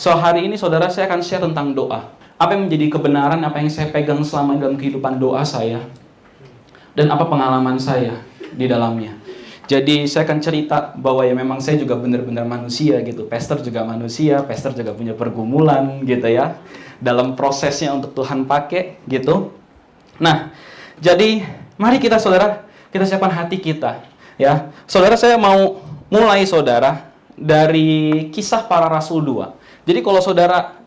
So, hari ini saudara, saya akan share tentang doa. Apa yang menjadi kebenaran, apa yang saya pegang selama ini dalam kehidupan doa saya, dan apa pengalaman saya di dalamnya. Jadi saya akan cerita bahwa ya memang saya juga benar-benar manusia gitu. Pastor juga manusia, pastor juga punya pergumulan gitu ya. Dalam prosesnya untuk Tuhan pakai gitu. Nah, jadi mari kita saudara, kita siapkan hati kita ya. Saudara, saya mau mulai saudara dari Kisah Para Rasul 2. Jadi kalau saudara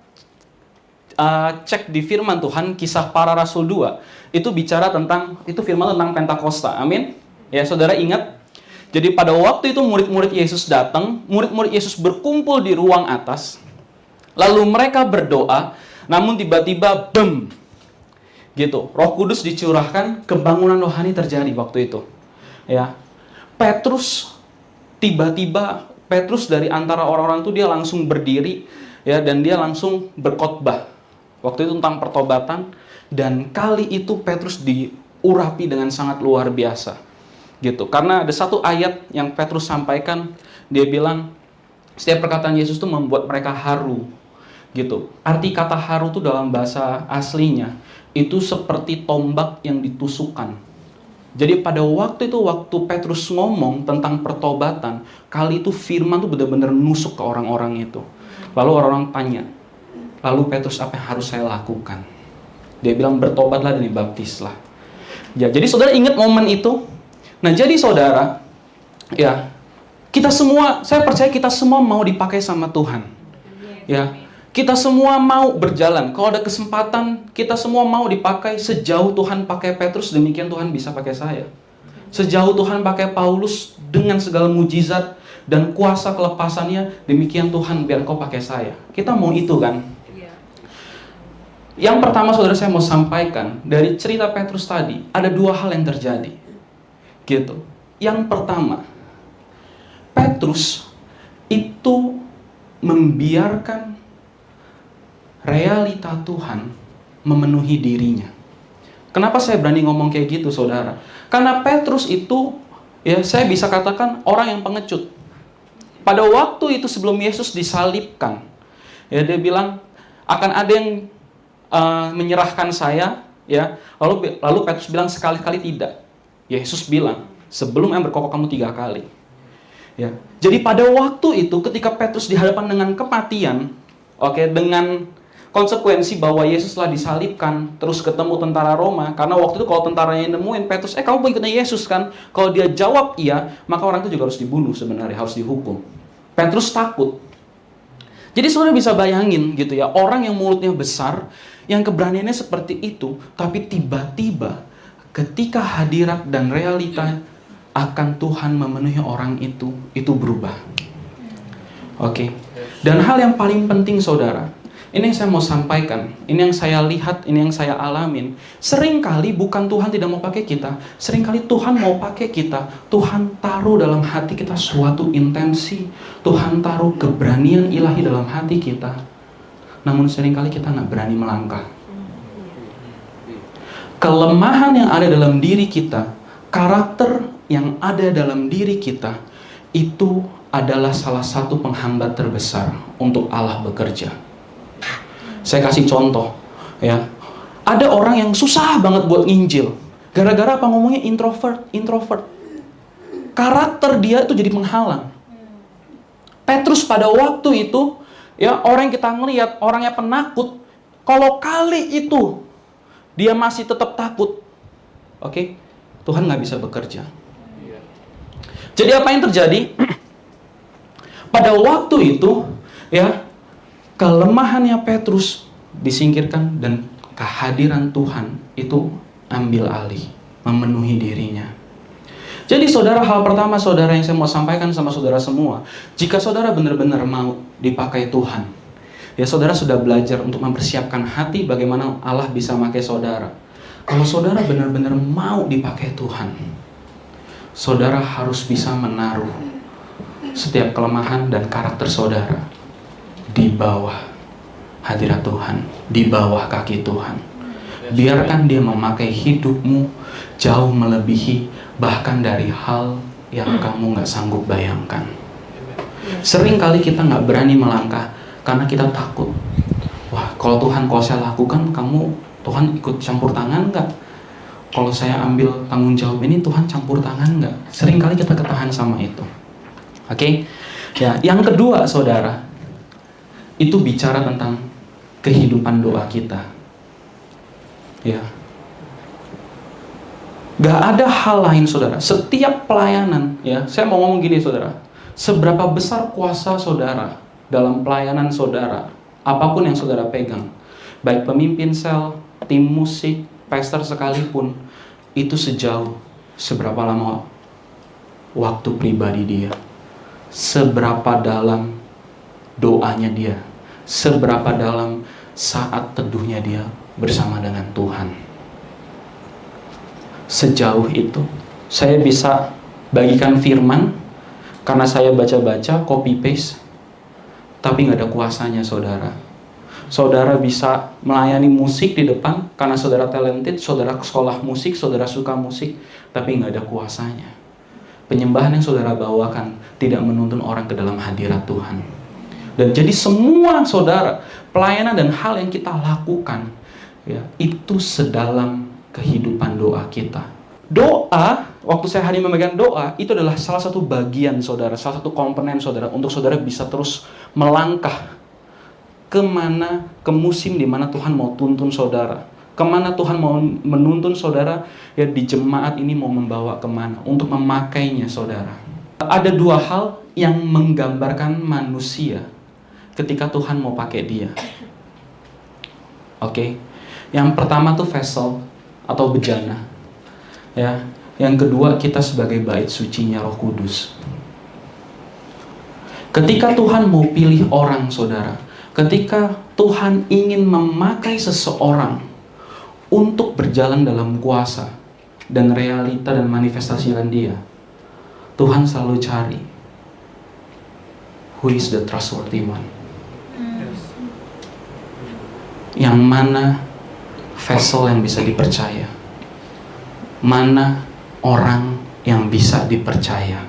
cek di firman Tuhan, Kisah Para Rasul 2, itu bicara tentang, itu firman tentang Pentakosta. Amin. Ya, saudara ingat? Jadi pada waktu itu murid-murid Yesus datang, murid-murid Yesus berkumpul di ruang atas, lalu mereka berdoa, namun tiba-tiba bem, gitu, Roh Kudus dicurahkan, kebangunan rohani terjadi waktu itu. Ya, Petrus tiba-tiba, Petrus dari antara orang-orang itu dia langsung berdiri, ya, dan dia langsung berkhotbah. Waktu itu tentang pertobatan, dan kali itu Petrus diurapi dengan sangat luar biasa. Gitu. Karena ada satu ayat yang Petrus sampaikan, dia bilang setiap perkataan Yesus itu membuat mereka haru. Gitu. Arti kata haru itu dalam bahasa aslinya itu seperti tombak yang ditusukkan. Jadi pada waktu itu, waktu Petrus ngomong tentang pertobatan, kali itu firman itu benar-benar nusuk ke orang-orang itu. Lalu orang-orang tanya, lalu Petrus, apa yang harus saya lakukan? Dia bilang, bertobatlah dan dibaptislah. Ya, jadi saudara ingat momen itu? Nah, jadi saudara, ya, kita semua, saya percaya kita semua mau dipakai sama Tuhan. Ya, kita semua mau berjalan. Kalau ada kesempatan, kita semua mau dipakai. Sejauh Tuhan pakai Petrus, demikian Tuhan bisa pakai saya. Sejauh Tuhan pakai Paulus dengan segala mujizat dan kuasa kelepasannya, demikian Tuhan biar kau pakai saya. Kita mau itu kan? Yang pertama saudara, saya mau sampaikan dari cerita Petrus tadi, ada dua hal yang terjadi. Gitu. Yang pertama, Petrus itu membiarkan realita Tuhan memenuhi dirinya. Kenapa saya berani ngomong kayak gitu, saudara? Karena Petrus itu, ya, saya bisa katakan orang yang pengecut. Pada waktu itu sebelum Yesus disalibkan, ya, dia bilang akan ada yang menyerahkan saya, ya. Lalu Petrus bilang sekali-kali tidak. Yesus bilang, sebelum yang berkokok kamu 3 kali. Ya. Jadi pada waktu itu ketika Petrus dihadapan dengan kematian, oke, dengan konsekuensi bahwa Yesus telah disalibkan, terus ketemu tentara Roma, karena waktu itu kalau tentaranya nemuin Petrus, kamu mau ikutnya Yesus kan? Kalau dia jawab iya, maka orang itu juga harus dibunuh sebenarnya, harus dihukum. Petrus takut. Jadi saudara bisa bayangin gitu ya, orang yang mulutnya besar, yang keberaniannya seperti itu, tapi tiba-tiba ketika hadirat dan realita akan Tuhan memenuhi orang itu berubah. Oke. Dan hal yang paling penting saudara, ini yang saya mau sampaikan, ini yang saya lihat, ini yang saya alamin. Seringkali bukan Tuhan tidak mau pakai kita, seringkali Tuhan mau pakai kita. Tuhan taruh dalam hati kita suatu intensi, Tuhan taruh keberanian ilahi dalam hati kita. Namun seringkali kita nggak berani melangkah. Kelemahan yang ada dalam diri kita, karakter yang ada dalam diri kita, itu adalah salah satu penghambat terbesar untuk Allah bekerja. Saya kasih contoh, ya. Ada orang yang susah banget buat nginjil. Gara-gara apa ngomongnya introvert. Karakter dia itu jadi penghalang. Petrus pada waktu itu, ya, orang yang kita ngelihat, orangnya penakut, kalau kali itu dia masih tetap takut, oke, Tuhan nggak bisa bekerja. Jadi apa yang terjadi? Pada waktu itu, ya, kelemahannya Petrus disingkirkan dan kehadiran Tuhan itu ambil alih, memenuhi dirinya. Jadi saudara, hal pertama saudara yang saya mau sampaikan sama saudara semua, jika saudara benar-benar mau dipakai Tuhan, ya, saudara sudah belajar untuk mempersiapkan hati bagaimana Allah bisa pakai saudara. Kalau saudara benar-benar mau dipakai Tuhan, saudara harus bisa menaruh setiap kelemahan dan karakter saudara di bawah hadirat Tuhan, di bawah kaki Tuhan. Biarkan dia memakai hidupmu jauh melebihi bahkan dari hal yang kamu gak sanggup bayangkan. Sering kali kita gak berani melangkah Karena kita takut. Wah, kalau saya lakukan, Tuhan ikut campur tangan nggak? Kalau saya ambil tanggung jawab ini, Tuhan campur tangan nggak? Seringkali kita ketahan sama itu. Oke? Ya, yang kedua, saudara, itu bicara tentang kehidupan doa kita. Ya. Gak ada hal lain, saudara. Setiap pelayanan, ya, saya mau ngomong gini, saudara. Seberapa besar kuasa saudara dalam pelayanan saudara, apapun yang saudara pegang, baik pemimpin sel, tim musik, pastor sekalipun, itu sejauh seberapa lama waktu pribadi dia, seberapa dalam doanya dia, seberapa dalam saat teduhnya dia bersama dengan Tuhan. Sejauh itu saya bisa bagikan firman karena saya baca-baca, copy paste, tapi nggak ada kuasanya, saudara. Saudara bisa melayani musik di depan karena saudara talented, saudara sekolah musik, saudara suka musik, tapi nggak ada kuasanya. Penyembahan yang saudara bawakan tidak menuntun orang ke dalam hadirat Tuhan. Dan jadi semua, saudara, pelayanan dan hal yang kita lakukan, ya, itu sedalam kehidupan doa kita. Doa, waktu saya hari memegang doa, itu adalah salah satu bagian, saudara, salah satu komponen, saudara, untuk saudara bisa terus melangkah ke musim di mana Tuhan mau tuntun saudara, kemana Tuhan mau menuntun saudara, ya, di jemaat ini mau membawa kemana, untuk memakainya, saudara. Ada dua hal yang menggambarkan manusia ketika Tuhan mau pakai dia. Oke? Yang pertama tuh vessel atau bejana. Ya, yang kedua kita sebagai bait sucinya Roh Kudus. Ketika Tuhan mau pilih orang, saudara, ketika Tuhan ingin memakai seseorang untuk berjalan dalam kuasa dan realita dan manifestasikan dia, Tuhan selalu cari who is the trustworthy one. Yang mana vessel yang bisa dipercaya, mana orang yang bisa dipercaya.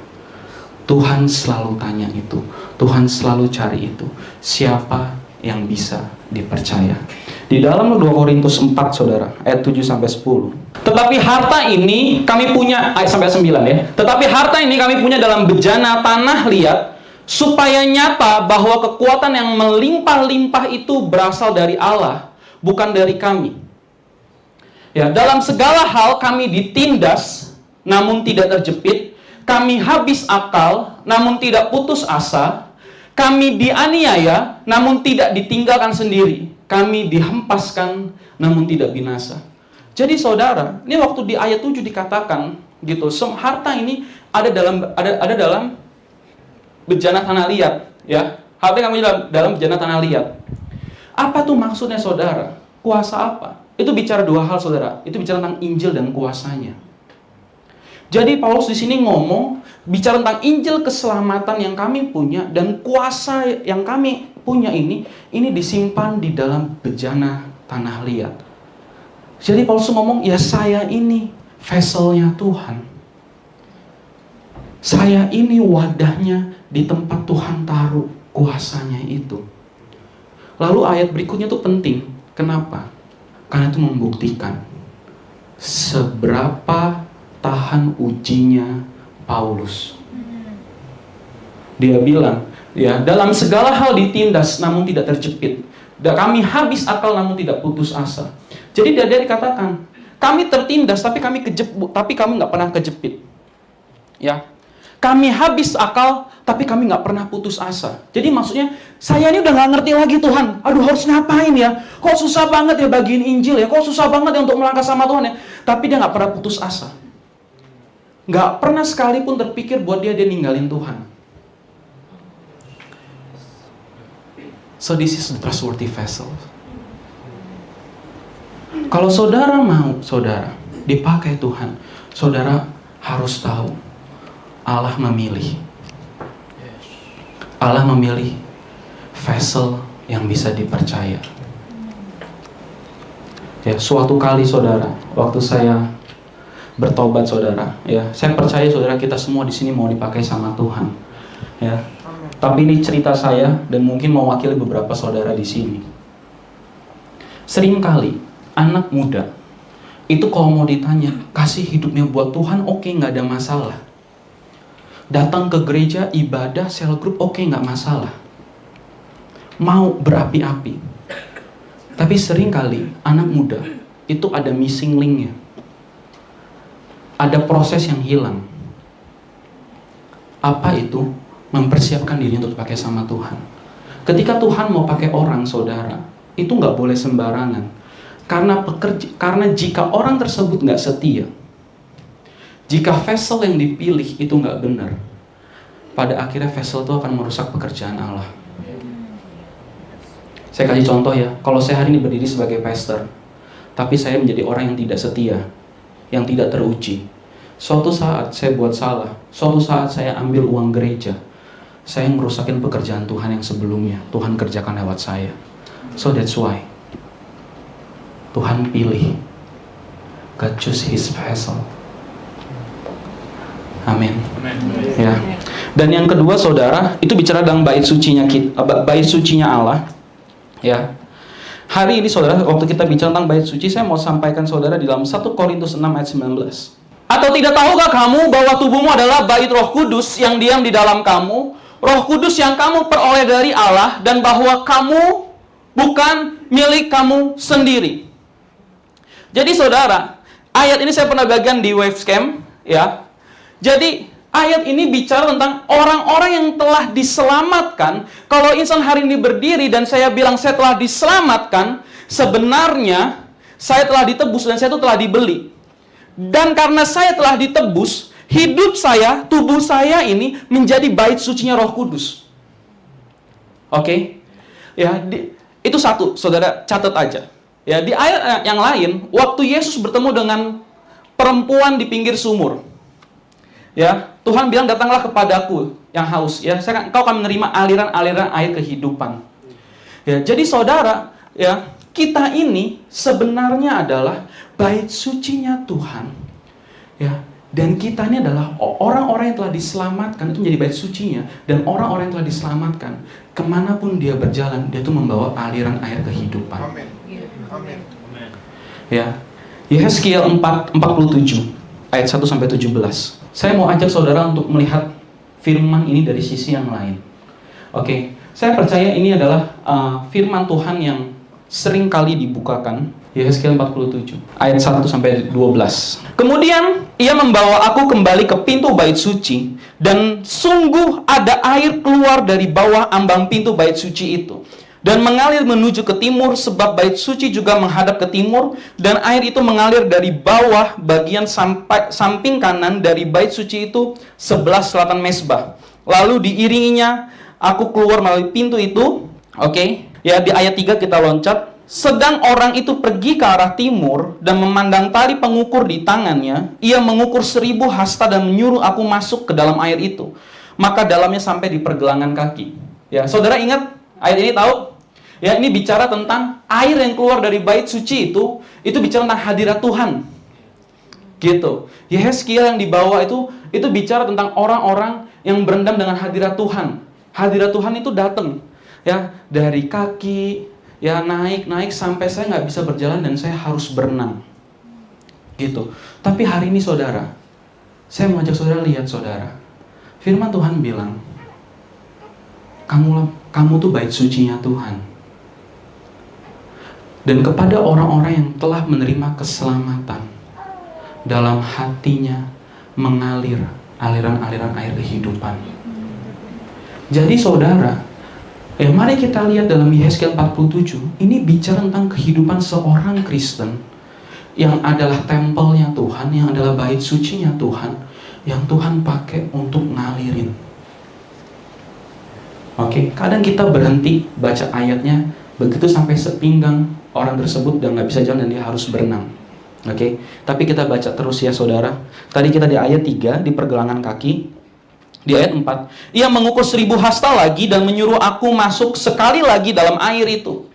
Tuhan selalu tanya itu, Tuhan selalu cari itu, siapa yang bisa dipercaya. Di dalam 2 Korintus 4, saudara, ayat 7-10. Tetapi harta ini kami punya, ayat sampai 9 ya. Tetapi harta ini kami punya dalam bejana tanah liat, supaya nyata bahwa kekuatan yang melimpah-limpah itu berasal dari Allah, bukan dari kami. Ya, dalam segala hal kami ditindas, namun tidak terjepit. Kami habis akal, namun tidak putus asa. Kami dianiaya, namun tidak ditinggalkan sendiri. Kami dihempaskan, namun tidak binasa. Jadi saudara, ini waktu di ayat 7 dikatakan gitu, harta ini ada dalam bejana tanah liat, ya. Harta kami dalam bejana tanah liat. Apa tuh maksudnya, saudara? Kuasa apa? Itu bicara dua hal, saudara. Itu bicara tentang Injil dan kuasanya. Jadi Paulus di sini ngomong bicara tentang Injil keselamatan yang kami punya dan kuasa yang kami punya ini disimpan di dalam bejana tanah liat. Jadi Paulus ngomong, ya saya ini vesselnya Tuhan. Saya ini wadahnya di tempat Tuhan taruh kuasanya itu. Lalu ayat berikutnya tuh penting. Kenapa? Karena itu membuktikan seberapa tahan ujinya Paulus. Dia bilang, ya, dalam segala hal ditindas namun tidak terjepit. Dan kami habis akal namun tidak putus asa. Jadi dia dikatakan, kami tertindas tapi kami nggak pernah kejepit. Ya, kami habis akal tapi kami nggak pernah putus asa. Jadi maksudnya, saya ini udah nggak ngerti lagi Tuhan. Aduh, harus ngapain ya? Kok susah banget ya bagiin Injil ya? Kok susah banget ya untuk melangkah sama Tuhan ya? Tapi dia nggak pernah putus asa. Nggak pernah sekalipun terpikir buat dia ninggalin Tuhan. So this is the trustworthy vessel. Kalau saudara mau, saudara, dipakai Tuhan, saudara harus tahu Allah memilih. Allah memilih vessel yang bisa dipercaya. Ya, suatu kali, saudara, waktu saya bertobat, saudara, ya, saya percaya saudara kita semua di sini mau dipakai sama Tuhan. Ya. Tapi ini cerita saya dan mungkin mewakili beberapa saudara di sini. Seringkali anak muda itu kalau mau ditanya, kasih hidupnya buat Tuhan, oke, nggak ada masalah. Datang ke gereja, ibadah, cell group, oke, nggak masalah. Mau berapi-api. Tapi seringkali anak muda itu ada missing link-nya. Ada proses yang hilang. Apa itu? Mempersiapkan diri untuk pakai sama Tuhan. Ketika Tuhan mau pakai orang, saudara, itu nggak boleh sembarangan. Karena jika orang tersebut nggak setia, jika vessel yang dipilih itu nggak benar, pada akhirnya vessel itu akan merusak pekerjaan Allah. Saya kasih contoh ya, kalau saya hari ini berdiri sebagai pastor, tapi saya menjadi orang yang tidak setia, yang tidak teruji. Suatu saat saya buat salah, suatu saat saya ambil uang gereja, saya merusakin pekerjaan Tuhan yang sebelumnya Tuhan kerjakan lewat saya. So that's why Tuhan pilih, God choose His vessel. Amin. Ya. Dan yang kedua, saudara, itu bicara tentang bait sucinya Allah. Ya. Hari ini, saudara, waktu kita bicara tentang bait suci, saya mau sampaikan saudara di dalam 1 Korintus 6 ayat 19. Atau tidak tahukah kamu bahwa tubuhmu adalah bait Roh Kudus yang diam di dalam kamu, Roh Kudus yang kamu peroleh dari Allah, dan bahwa kamu bukan milik kamu sendiri. Jadi saudara, ayat ini saya pernah bagian di Wavescamp, ya. Jadi ayat ini bicara tentang orang-orang yang telah diselamatkan. Kalau insan hari ini berdiri dan saya bilang saya telah diselamatkan, sebenarnya saya telah ditebus dan saya itu telah dibeli. Dan karena saya telah ditebus, hidup saya, tubuh saya ini menjadi bait sucinya Roh Kudus. Oke? Ya, itu satu, saudara catat aja. Ya, di ayat yang lain, waktu Yesus bertemu dengan perempuan di pinggir sumur, ya, Tuhan bilang, datanglah kepadaku yang haus. Ya, kau akan menerima aliran-aliran air kehidupan. Ya, jadi saudara, ya, kita ini sebenarnya adalah bait sucinya Tuhan. Ya, dan kita ini adalah orang-orang yang telah diselamatkan, itu menjadi bait sucinya. Dan orang-orang yang telah diselamatkan, kemanapun dia berjalan, dia itu membawa aliran air kehidupan. Amin. Amin. Ya, Yehezkiel 47 ayat 1-17. Saya mau ajak saudara untuk melihat firman ini dari sisi yang lain. Oke, saya percaya ini adalah firman Tuhan yang sering kali dibukakan. Yehezkiel 47 ayat 1-12. Kemudian ia membawa aku kembali ke pintu bait suci, dan sungguh ada air keluar dari bawah ambang pintu bait suci itu dan mengalir menuju ke timur, sebab bait suci juga menghadap ke timur, dan air itu mengalir dari bawah bagian samping kanan dari bait suci itu sebelah selatan mezbah. Lalu diiringinya aku keluar melalui pintu itu. Oke, ya, di ayat 3 kita loncat. Sedang orang itu pergi ke arah timur dan memandang tali pengukur di tangannya, ia mengukur 1000 hasta dan menyuruh aku masuk ke dalam air itu. Maka dalamnya sampai di pergelangan kaki. Ya, saudara ingat ayat ini tahu? Ya, ini bicara tentang air yang keluar dari bait suci itu bicara tentang hadirat Tuhan. Gitu. Yehezkiel yang dibawa itu bicara tentang orang-orang yang berendam dengan hadirat Tuhan. Hadirat Tuhan itu datang, ya, dari kaki, ya, naik sampai saya nggak bisa berjalan dan saya harus berenang. Gitu. Tapi hari ini saudara, saya mau ajak saudara lihat, saudara. Firman Tuhan bilang, kamu tuh bait sucinya Tuhan. Dan kepada orang-orang yang telah menerima keselamatan, dalam hatinya mengalir aliran-aliran air kehidupan. Jadi saudara, ya, mari kita lihat dalam Yehezkiel 47, ini bicara tentang kehidupan seorang Kristen yang adalah tempelnya Tuhan, yang adalah bait sucinya Tuhan, yang Tuhan pakai untuk ngalirin. Oke, kadang kita berhenti baca ayatnya, begitu sampai sepinggang orang tersebut udah nggak bisa jalan dan dia harus berenang. Oke, tapi kita baca terus ya saudara. Tadi kita di ayat 3, di pergelangan kaki. Di ayat 4, ia mengukur 1000 hasta lagi dan menyuruh aku masuk sekali lagi dalam air itu.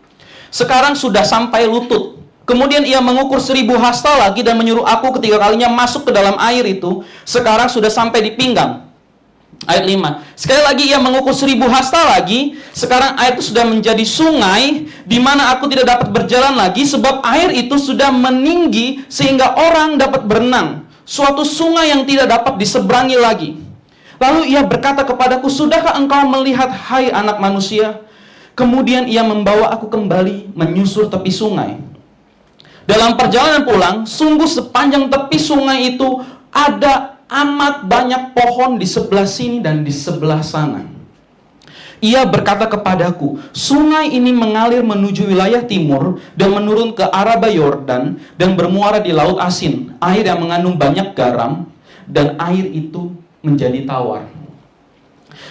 Sekarang sudah sampai lutut. Kemudian ia mengukur 1000 hasta lagi dan menyuruh aku ketiga kalinya masuk ke dalam air itu. Sekarang sudah sampai di pinggang. Ayat 5. Sekali lagi ia mengukur 1000 hasta lagi. Sekarang air itu sudah menjadi sungai, di mana aku tidak dapat berjalan lagi, sebab air itu sudah meninggi sehingga orang dapat berenang. Suatu sungai yang tidak dapat diseberangi lagi. Lalu ia berkata kepadaku, sudahkah engkau melihat, hai anak manusia? Kemudian ia membawa aku kembali menyusur tepi sungai. Dalam perjalanan pulang, sungguh sepanjang tepi sungai itu ada amat banyak pohon di sebelah sini dan di sebelah sana. Ia berkata kepadaku, sungai ini mengalir menuju wilayah timur dan menurun ke Araba Yordan dan bermuara di Laut Asin, air yang mengandung banyak garam, dan air itu menjadi tawar.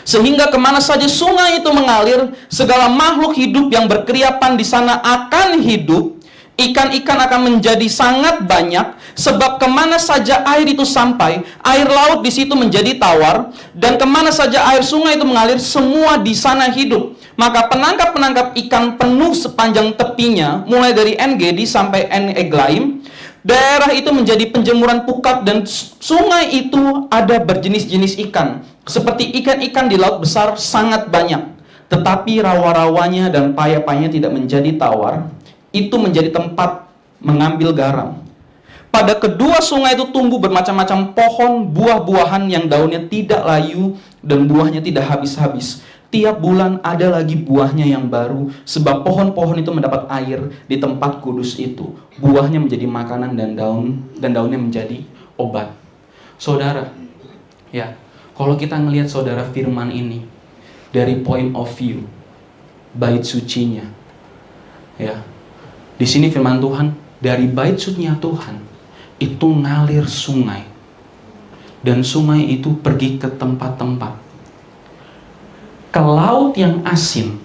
Sehingga kemana saja sungai itu mengalir, segala makhluk hidup yang berkeriapan di sana akan hidup. Ikan-ikan akan menjadi sangat banyak, sebab kemana saja air itu sampai, air laut di situ menjadi tawar, dan kemana saja air sungai itu mengalir, semua di sana hidup. Maka penangkap-penangkap ikan penuh sepanjang tepinya, mulai dari En-Gedi sampai En-Eglaim. Daerah itu menjadi penjemuran pukat, dan sungai itu ada berjenis-jenis ikan. Seperti ikan-ikan di laut besar sangat banyak. Tetapi rawa-rawanya dan paya-payanya tidak menjadi tawar. Itu menjadi tempat mengambil garam. Pada kedua sungai itu tumbuh bermacam-macam pohon buah-buahan yang daunnya tidak layu dan buahnya tidak habis-habis. Tiap bulan ada lagi buahnya yang baru, sebab pohon-pohon itu mendapat air di tempat kudus itu. Buahnya menjadi makanan dan daunnya menjadi obat. Saudara, ya, kalau kita ngelihat saudara firman ini dari point of view bait sucinya, ya, di sini firman Tuhan, dari bait sucinya Tuhan itu ngalir sungai, dan sungai itu pergi ke tempat-tempat, ke laut yang asin,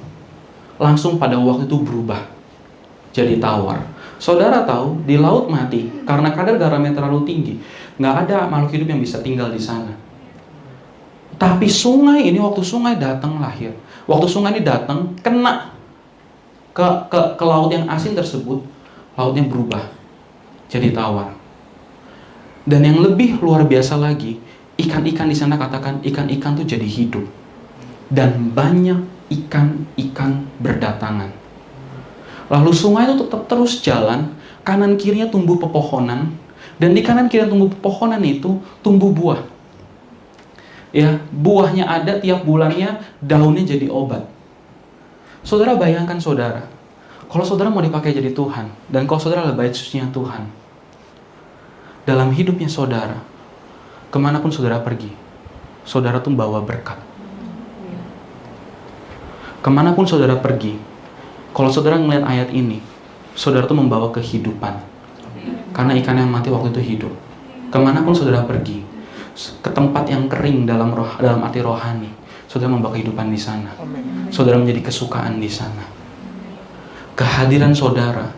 langsung pada waktu itu berubah jadi tawar. Saudara tahu, di laut mati karena kadar garamnya terlalu tinggi, nggak ada makhluk hidup yang bisa tinggal di sana. Tapi sungai ini, waktu sungai datang lahir, waktu sungai ini datang kena ke laut yang asin tersebut, lautnya berubah jadi tawar. Dan yang lebih luar biasa lagi, ikan-ikan di sana, katakan ikan-ikan tuh jadi hidup, dan banyak ikan-ikan berdatangan. Lalu sungai itu tetap terus jalan, kanan kirinya tumbuh pepohonan, dan di kanan kiri tumbuh pepohonan itu tumbuh buah. Ya, buahnya ada tiap bulannya, daunnya jadi obat. Saudara bayangkan saudara, kalau saudara mau dipakai jadi Tuhan, dan kalau saudara adalah bait sucinya Tuhan, dalam hidupnya saudara, kemanapun saudara pergi, saudara tuh bawa berkat. Kemanapun saudara pergi, kalau saudara ngeliat ayat ini, saudara tuh membawa kehidupan. Karena ikan yang mati waktu itu hidup. Kemanapun saudara pergi, ke tempat yang kering dalam arti rohani, saudara membawa kehidupan di sana. Saudara menjadi kesukaan di sana. Kehadiran saudara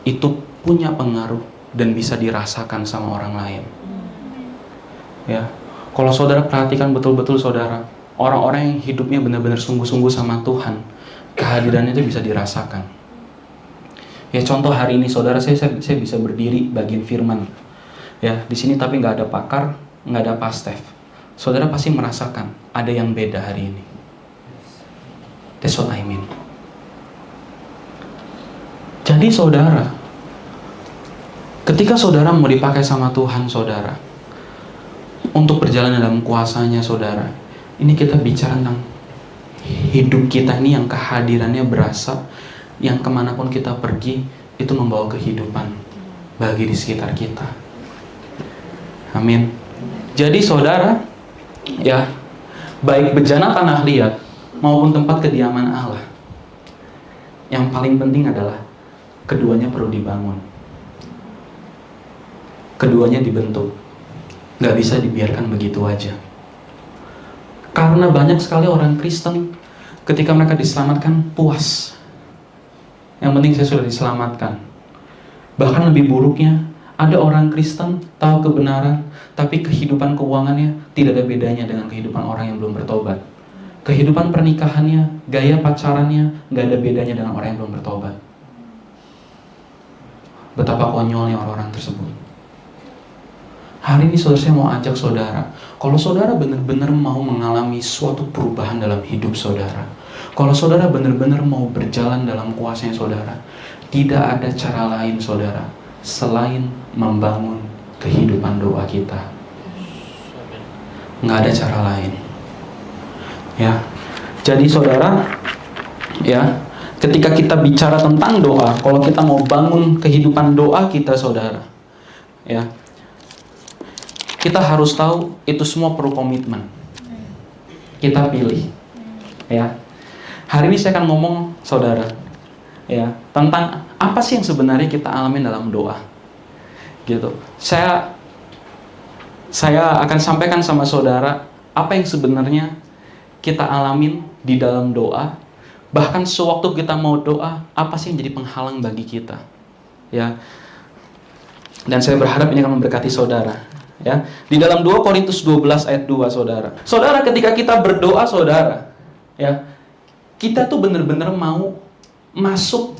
itu punya pengaruh dan bisa dirasakan sama orang lain. Ya, kalau saudara perhatikan betul-betul saudara, orang-orang yang hidupnya benar-benar sungguh-sungguh sama Tuhan, kehadirannya itu bisa dirasakan. Ya, contoh hari ini saudara, saya bisa berdiri bagian firman. Ya, di sini tapi nggak ada pakar, nggak ada pastef. Saudara pasti merasakan ada yang beda hari ini. That's what I mean. Jadi saudara, ketika saudara mau dipakai sama Tuhan saudara, untuk berjalan dalam kuasanya saudara, ini kita bicara tentang hidup kita ini yang kehadirannya berasa, yang kemanapun kita pergi, itu membawa kehidupan bagi di sekitar kita. Amin. Jadi saudara, ya, baik bejana tanah liat maupun tempat kediaman Allah, yang paling penting adalah keduanya perlu dibangun, keduanya dibentuk, nggak bisa dibiarkan begitu aja. Karena banyak sekali orang Kristen ketika mereka diselamatkan puas, yang penting saya sudah diselamatkan. Bahkan lebih buruknya, ada orang Kristen tahu kebenaran, tapi kehidupan keuangannya tidak ada bedanya dengan kehidupan orang yang belum bertobat. Kehidupan pernikahannya, gaya pacarannya nggak ada bedanya dengan orang yang belum bertobat. Betapa konyolnya orang-orang tersebut. Hari ini saudara, saya mau ajak saudara, kalau saudara benar-benar mau mengalami suatu perubahan dalam hidup saudara, kalau saudara benar-benar mau berjalan dalam kuasanya saudara, tidak ada cara lain saudara selain membangun kehidupan doa kita. Nggak ada cara lain. Ya, jadi saudara, ya, ketika kita bicara tentang doa, kalau kita mau bangun kehidupan doa kita saudara, ya, kita harus tahu itu semua perlu komitmen. Kita pilih, ya. Hari ini saya akan ngomong, saudara, ya, tentang apa sih yang sebenarnya kita alami dalam doa, gitu. Saya akan sampaikan sama saudara apa yang sebenarnya kita alamin di dalam doa. Bahkan sewaktu kita mau doa, apa sih yang jadi penghalang bagi kita, ya. Dan saya berharap ini akan memberkati saudara. Ya, di dalam 2 Korintus 12 ayat 2 saudara. Saudara, ketika kita berdoa saudara, ya, kita tuh benar-benar mau masuk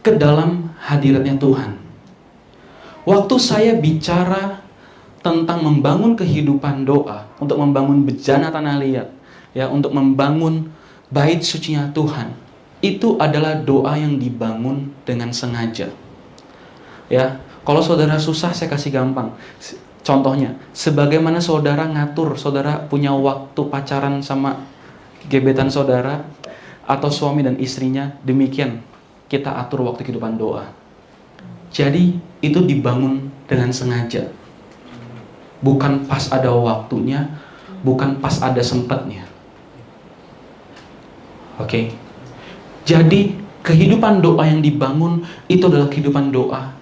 ke dalam hadiratnya Tuhan. Waktu saya bicara tentang membangun kehidupan doa, untuk membangun bejana tanah liat, ya, untuk membangun bait sucinya Tuhan, itu adalah doa yang dibangun dengan sengaja. Ya, kalau saudara susah, saya kasih gampang. Contohnya, sebagaimana saudara ngatur, saudara punya waktu pacaran sama gebetan saudara, atau suami dan istrinya, demikian kita atur waktu kehidupan doa. Jadi, itu dibangun dengan sengaja. Bukan pas ada waktunya, bukan pas ada sempatnya. Oke? Jadi, kehidupan doa yang dibangun, itu adalah kehidupan doa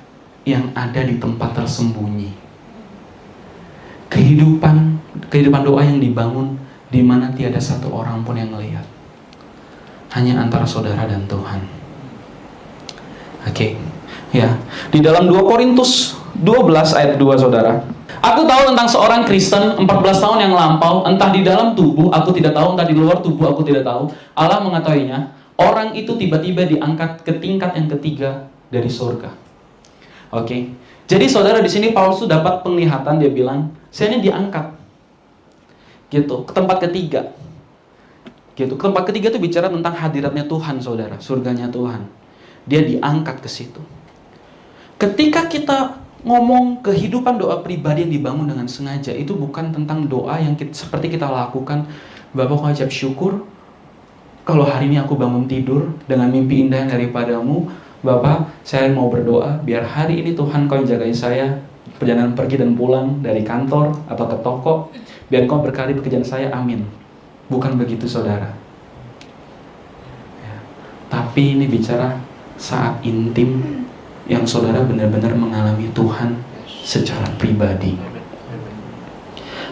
yang ada di tempat tersembunyi. Kehidupan doa yang dibangun di mana tiada satu orang pun yang melihat. Hanya antara saudara dan Tuhan. Oke. Ya. Di dalam 2 Korintus 12 ayat 2 saudara. Aku tahu tentang seorang Kristen 14 tahun yang lampau, entah di dalam tubuh aku tidak tahu, entah di luar tubuh aku tidak tahu. Allah mengetahuinya. Orang itu tiba-tiba diangkat ke tingkat yang ketiga dari surga. Oke, jadi saudara, di sini Paulus tuh dapat penglihatan, dia bilang, saya ini diangkat, gitu, ke tempat ketiga, gitu. Ke tempat ketiga itu bicara tentang hadiratnya Tuhan, saudara, surganya Tuhan. Dia diangkat ke situ. Ketika kita ngomong kehidupan doa pribadi yang dibangun dengan sengaja, itu bukan tentang doa yang seperti kita lakukan, Bapak mengucap syukur, kalau hari ini aku bangun tidur dengan mimpi indah daripadamu, Bapak, saya mau berdoa biar hari ini Tuhan kau jagain saya perjalanan pergi dan pulang dari kantor atau ke toko, biar kau berkati pekerjaan saya, amin. Bukan begitu saudara, ya. Tapi ini bicara saat intim yang saudara benar-benar mengalami Tuhan secara pribadi.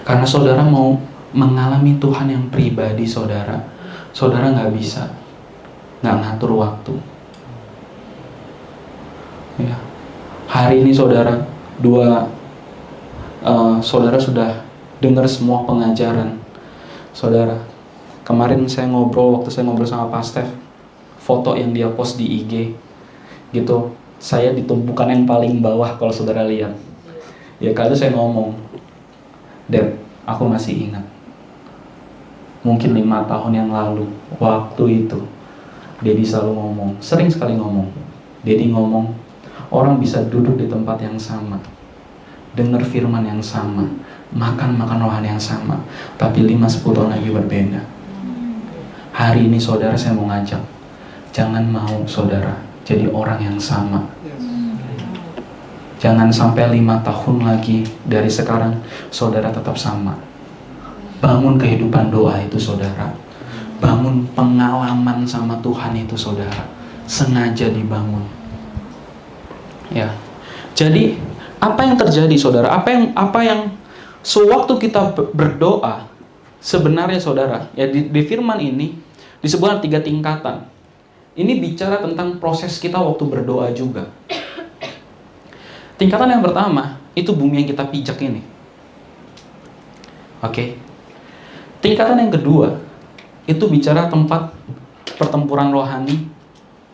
Karena saudara mau mengalami Tuhan yang pribadi saudara nggak bisa nggak ngatur waktu. Ya. Hari ini saudara, saudara sudah dengar semua pengajaran. Saudara, kemarin waktu saya ngobrol sama Pak Stef, foto yang dia post di IG, gitu, saya di tumpukan yang paling bawah kalau saudara lihat. Ya kalau saya ngomong, Dad, aku masih ingat. Mungkin 5 tahun yang lalu, waktu itu, Dedi selalu ngomong, sering sekali ngomong. Dedi ngomong, orang bisa duduk di tempat yang sama, dengar firman yang sama, makan rohani yang sama, tapi 5-10 tahun lagi berbeda. Hari ini saudara, saya mau ngajak, jangan mau saudara jadi orang yang sama. Jangan sampai 5 tahun lagi dari sekarang saudara tetap sama. Bangun kehidupan doa itu saudara. Bangun pengalaman sama Tuhan itu saudara. Sengaja dibangun. Ya. Jadi apa yang terjadi saudara? Apa yang sewaktu kita berdoa sebenarnya saudara, ya di firman ini disebutkan 3 tingkatan. Ini bicara tentang proses kita waktu berdoa juga. Tingkatan yang pertama itu bumi yang kita pijak ini. Oke. Tingkatan yang kedua itu bicara tempat pertempuran rohani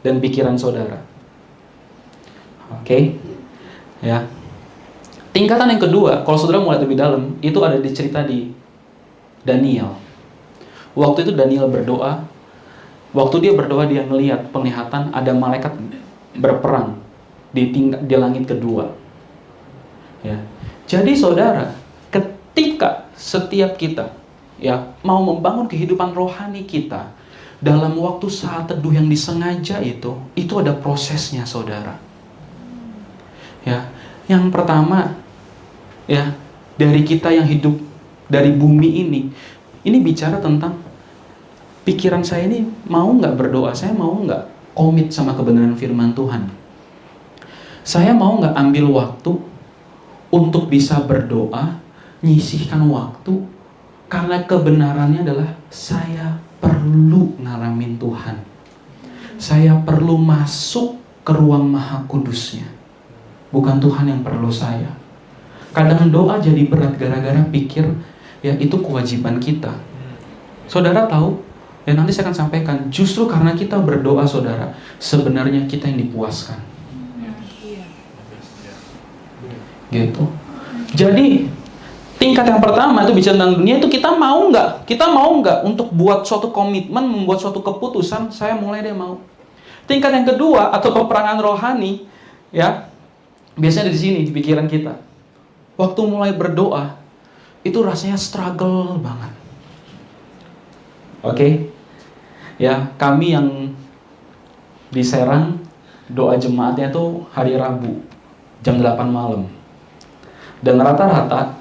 dan pikiran saudara. Oke. Ya. Tingkatan yang kedua, kalau saudara mulai lebih dalam, itu ada di cerita di Daniel. Waktu itu Daniel berdoa. Waktu dia berdoa, dia melihat penglihatan ada malaikat berperang di langit kedua. Ya. Jadi saudara, ketika setiap kita ya mau membangun kehidupan rohani kita dalam waktu saat teduh yang disengaja itu ada prosesnya, saudara. Ya, yang pertama ya, dari kita yang hidup dari bumi ini bicara tentang pikiran saya ini mau nggak berdoa, saya mau nggak komit sama kebenaran firman Tuhan. Saya mau nggak ambil waktu untuk bisa berdoa, nyisihkan waktu, karena kebenarannya adalah saya perlu ngalamin Tuhan. Saya perlu masuk ke ruang maha kudusnya. Bukan Tuhan yang perlu saya. Kadang doa jadi berat gara-gara pikir ya itu kewajiban kita. Saudara tahu, ya nanti saya akan sampaikan, justru karena kita berdoa saudara, sebenarnya kita yang dipuaskan. Gitu. Jadi tingkat yang pertama itu bicara tentang dunia, itu kita mau nggak untuk buat suatu komitmen, membuat suatu keputusan, saya mulai deh mau. Tingkat yang kedua atau peperangan rohani, ya biasanya di sini di pikiran kita. Waktu mulai berdoa, itu rasanya struggle banget. Oke? Ya, kami yang di Serang, doa jemaatnya tuh hari Rabu, jam 8 malam. Dan rata-rata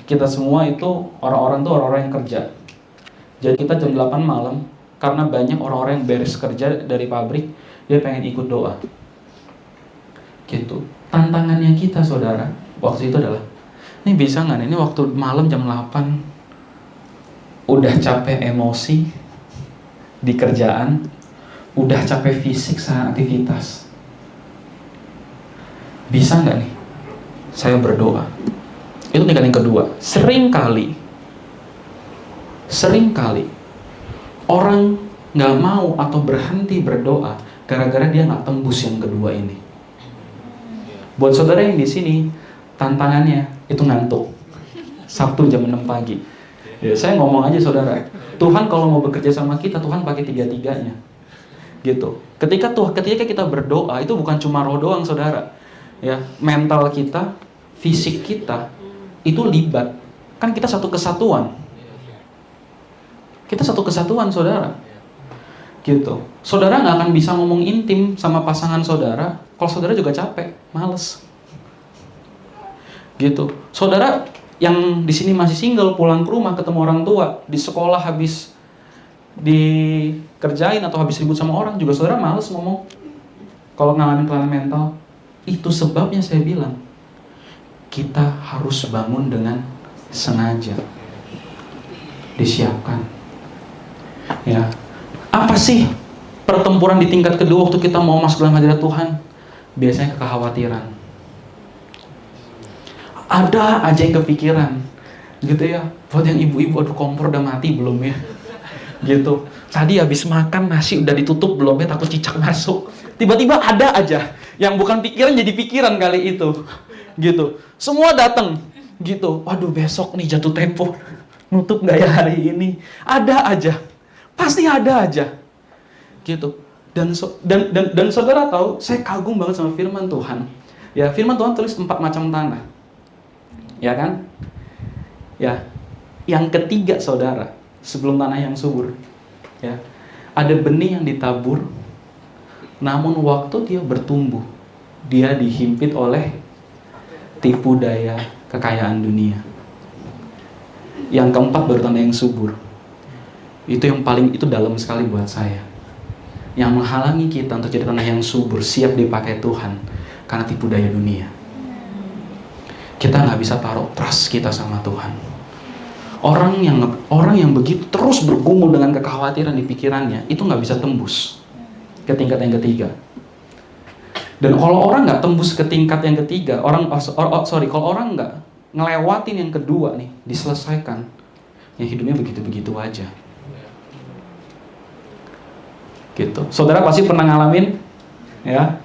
kita semua itu orang-orang yang kerja. Jadi kita jam 8 malam, karena banyak orang-orang yang beres kerja dari pabrik, dia pengen ikut doa. Gitu. Tantangannya kita saudara, waktu itu adalah, ini bisa nggak nih, ini waktu malam jam 8, udah capek emosi di kerjaan, udah capek fisik saat aktivitas. Bisa nggak nih, saya berdoa? Itu tingkat yang kedua. Seringkali orang nggak mau atau berhenti berdoa gara-gara dia nggak tembus yang kedua ini. Buat saudara yang di sini, tantangannya itu ngantuk. Sabtu jam 6 pagi. Ya, saya ngomong aja saudara, Tuhan kalau mau bekerja sama kita, Tuhan pakai tiga-tiganya. Gitu. Ketika kita berdoa, itu bukan cuma roh doang saudara. Ya, mental kita, fisik kita itu libat. Kan kita satu kesatuan. Kita satu kesatuan saudara. Gitu. Saudara nggak akan bisa ngomong intim sama pasangan saudara kalau saudara juga capek, males. Gitu. Saudara yang di sini masih single, pulang ke rumah ketemu orang tua, di sekolah habis dikerjain atau habis ribut sama orang, juga saudara males ngomong. Kalau ngalamin kelainan mental, itu sebabnya saya bilang kita harus bangun dengan sengaja, disiapkan. Ya, apa sih pertempuran di tingkat kedua waktu kita mau masuk dalam hadirat Tuhan? Biasanya kekhawatiran. Ada aja yang kepikiran, gitu ya. Buat yang ibu-ibu, aduh kompor udah mati belum ya? Gitu. Tadi habis makan nasi udah ditutup belum ya? Takut cicak masuk. Tiba-tiba ada aja yang bukan pikiran jadi pikiran kali itu. Gitu. Semua datang. Gitu. Waduh besok nih jatuh tempo. Nutup nggak ya hari ini? Ada aja. Pasti ada aja. Gitu. Dan saudara tahu, saya kagum banget sama firman Tuhan. Ya, firman Tuhan tulis 4 macam tanah. Ya kan? Ya. Yang ketiga saudara, sebelum tanah yang subur. Ya. Ada benih yang ditabur, namun waktu dia bertumbuh, dia dihimpit oleh tipu daya kekayaan dunia. Yang keempat baru tanah yang subur. Itu yang paling, itu dalam sekali buat saya. Yang menghalangi kita untuk jadi tanah yang subur, siap dipakai Tuhan, karena tipu daya dunia. Kita nggak bisa taruh trust kita sama Tuhan. Orang yang begitu terus bergumul dengan kekhawatiran di pikirannya, itu nggak bisa tembus ke tingkat yang ketiga. Dan kalau orang nggak tembus ke tingkat yang ketiga, kalau orang nggak ngelewatin yang kedua nih, diselesaikan, ya hidupnya begitu-begitu aja. Gitu. Saudara pasti pernah ngalamin, ya?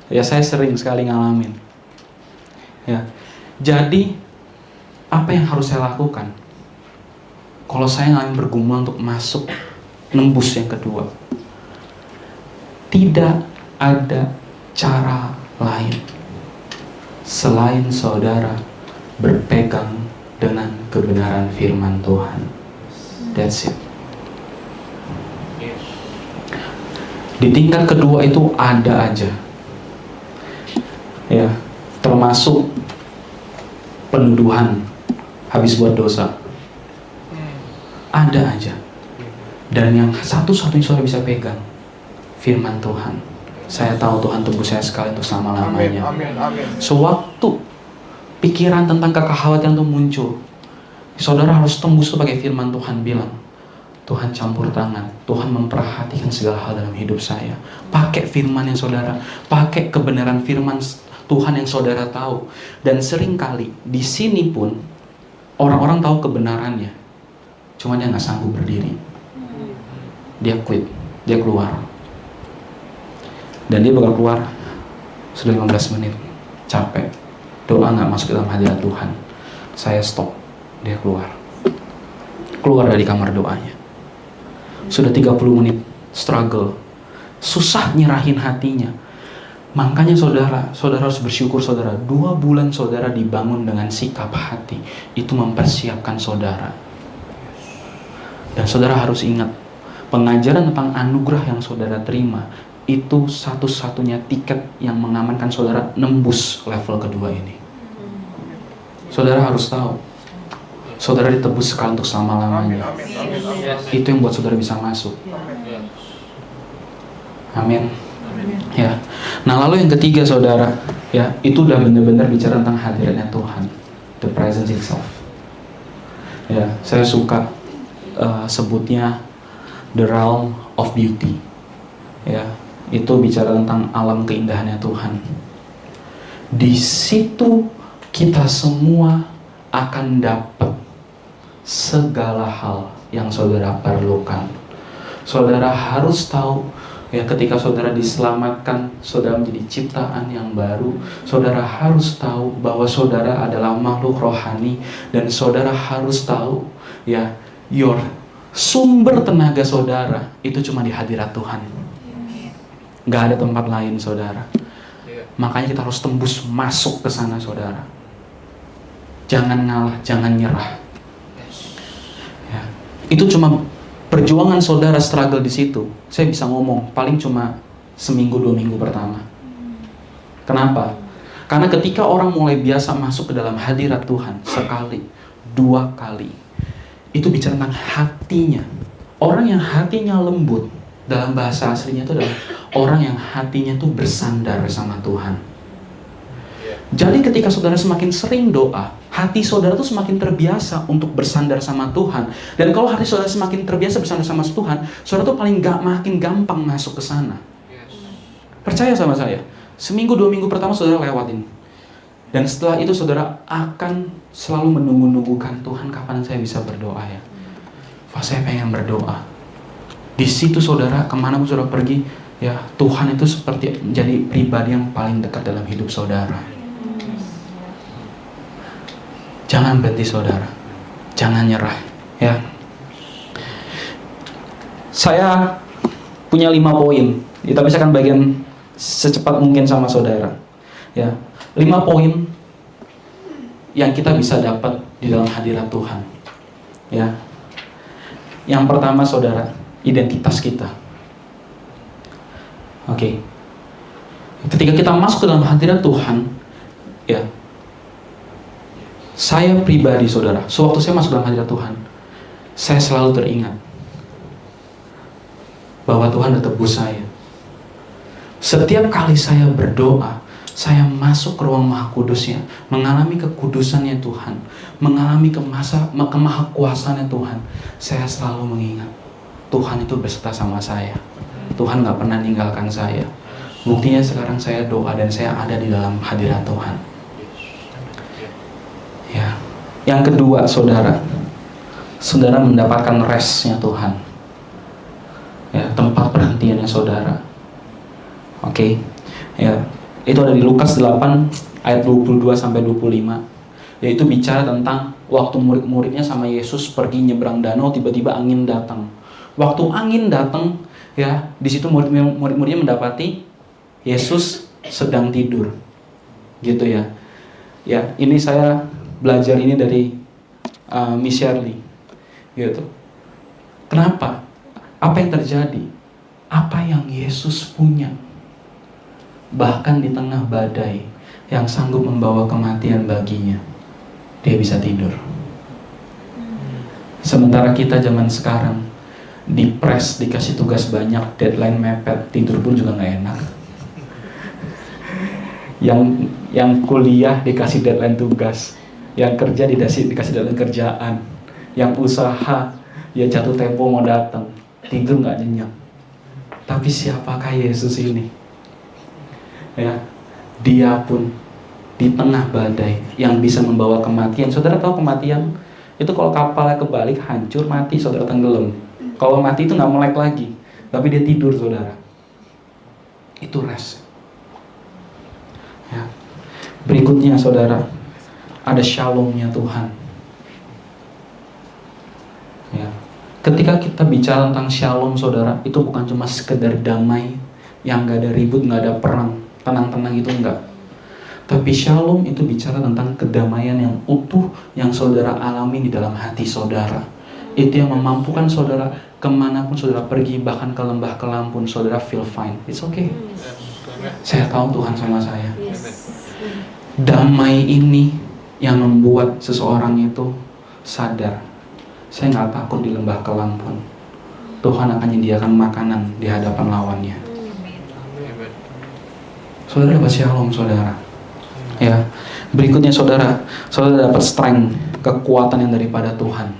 Ya saya sering sekali ngalamin. Ya. Jadi apa yang harus saya lakukan? Kalau saya ingin bergumul untuk masuk nembus yang kedua, tidak ada cara lain selain saudara berpegang dengan kebenaran firman Tuhan. That's it. Di tingkat kedua itu ada aja, ya, termasuk penuduhan habis buat dosa, ada aja. Dan yang satu-satunya saudara bisa pegang firman Tuhan. Saya tahu Tuhan tebus saya sekali untuk selama-lamanya. Sewaktu pikiran tentang kekhawatiran itu muncul, saudara harus tembus sebagai firman Tuhan bilang, Tuhan campur tangan, Tuhan memperhatikan segala hal dalam hidup saya. Pakai firman yang saudara, pakai kebenaran firman Tuhan yang saudara tahu. Dan seringkali di sini pun orang-orang tahu kebenarannya, cuma dia nggak sanggup berdiri. Dia quit, dia keluar. Dan dia bakal keluar sudah 15 menit, capek, doa nggak masuk dalam hadirat Tuhan. Saya stop, dia keluar dari kamar doanya. Sudah 30 menit struggle, susah nyerahin hatinya. Makanya saudara harus bersyukur saudara, 2 bulan saudara dibangun dengan sikap hati, itu mempersiapkan saudara. Dan saudara harus ingat, pengajaran tentang anugerah yang saudara terima, itu satu-satunya tiket yang mengamankan saudara nembus level kedua ini. Saudara harus tahu, saudara ditebus sekali untuk selama-lamanya. Itu yang buat saudara bisa masuk. Amin. Ya. Nah, lalu yang ketiga saudara, ya, itu udah benar-benar bicara tentang hadiratnya Tuhan, the presence itself. Ya, saya suka sebutnya the realm of beauty. Ya, itu bicara tentang alam keindahannya Tuhan. Di situ kita semua akan dapat segala hal yang saudara perlukan. Saudara harus tahu, ya, ketika saudara diselamatkan, saudara menjadi ciptaan yang baru. Saudara harus tahu bahwa saudara adalah makhluk rohani, dan saudara harus tahu, ya, sumber tenaga saudara itu cuma di hadirat Tuhan. Gak ada tempat lain saudara. Makanya kita harus tembus masuk ke sana saudara. Jangan ngalah, jangan nyerah. Ya. Itu cuma perjuangan saudara struggle di situ. Saya bisa ngomong paling cuma seminggu 2 minggu pertama. Kenapa? Karena ketika orang mulai biasa masuk ke dalam hadirat Tuhan sekali, 2 kali, itu bicara tentang hatinya. Orang yang hatinya lembut, dalam bahasa aslinya itu adalah orang yang hatinya tuh bersandar sama Tuhan. Jadi ketika saudara semakin sering doa, hati saudara tuh semakin terbiasa untuk bersandar sama Tuhan. Dan kalau hati saudara semakin terbiasa bersandar sama Tuhan, saudara tuh makin gampang masuk ke sana. Percaya sama saya, seminggu 2 minggu pertama saudara lewatin. Dan setelah itu saudara akan selalu menunggu-nunggukan, Tuhan kapan saya bisa berdoa ya? Wah, saya pengen berdoa. Di situ saudara, kemana pun saudara pergi, ya, Tuhan itu seperti menjadi pribadi yang paling dekat dalam hidup saudara. Jangan berhenti saudara, jangan nyerah, ya. Saya punya 5 poin, ya, tapi saya akan bagian secepat mungkin sama saudara, ya. 5 poin yang kita bisa dapat di dalam hadirat Tuhan, ya. Yang pertama saudara, identitas kita. Oke. Ketika kita masuk ke dalam hadirat Tuhan, ya, saya pribadi saudara, sewaktu saya masuk dalam hadirat Tuhan, saya selalu teringat bahwa Tuhan sudah tebus saya. Setiap kali saya berdoa, saya masuk ke ruang Maha Kudusnya, mengalami kekudusannya Tuhan, mengalami kemahakuasaannya Tuhan, saya selalu mengingat Tuhan itu beserta sama saya. Tuhan gak pernah ninggalkan saya. Buktinya sekarang saya doa dan saya ada di dalam hadirat Tuhan. Ya. Yang kedua saudara, saudara mendapatkan restnya Tuhan, ya, tempat perhentiannya saudara. Oke. Ya, itu ada di Lukas 8 ayat 22 sampai 25, yaitu bicara tentang waktu murid-muridnya sama Yesus pergi nyebrang danau, tiba-tiba angin datang. Waktu angin datang, ya, di situ murid-muridnya mendapati Yesus sedang tidur. Gitu ya. Ya, ini saya belajar ini dari Miss Shirley. Gitu. Kenapa? Apa yang terjadi? Apa yang Yesus punya? Bahkan di tengah badai yang sanggup membawa kematian baginya, dia bisa tidur. Sementara kita zaman sekarang dipres, dikasih tugas banyak, deadline mepet, tidur pun juga nggak enak. Yang kuliah dikasih deadline tugas, yang kerja dikasih deadline kerjaan, yang usaha ya jatuh tempo mau datang, tidur nggak nyenyak. Tapi siapakah Yesus ini? Ya, dia pun di tengah badai yang bisa membawa kematian. Saudara tahu kematian itu kalau kapalnya kebalik, hancur, mati, saudara tenggelam. Kalau mati itu nggak melek lagi, tapi dia tidur, saudara. Itu rest. Ya. Berikutnya, saudara, ada shalomnya Tuhan. Ya. Ketika kita bicara tentang shalom, saudara, itu bukan cuma sekedar damai, yang nggak ada ribut, nggak ada perang, tenang-tenang, itu enggak. Tapi shalom itu bicara tentang kedamaian yang utuh yang saudara alami di dalam hati saudara. Itu yang memampukan saudara kemanapun saudara pergi, bahkan ke lembah kelam pun saudara feel fine. It's okay. Saya tahu Tuhan sama saya. Damai ini yang membuat seseorang itu sadar, saya nggak takut di lembah kelam pun. Tuhan akan menyediakan makanan di hadapan lawannya. Saudara dapat shalom, saudara. Ya, berikutnya saudara dapat strength, kekuatan yang daripada Tuhan.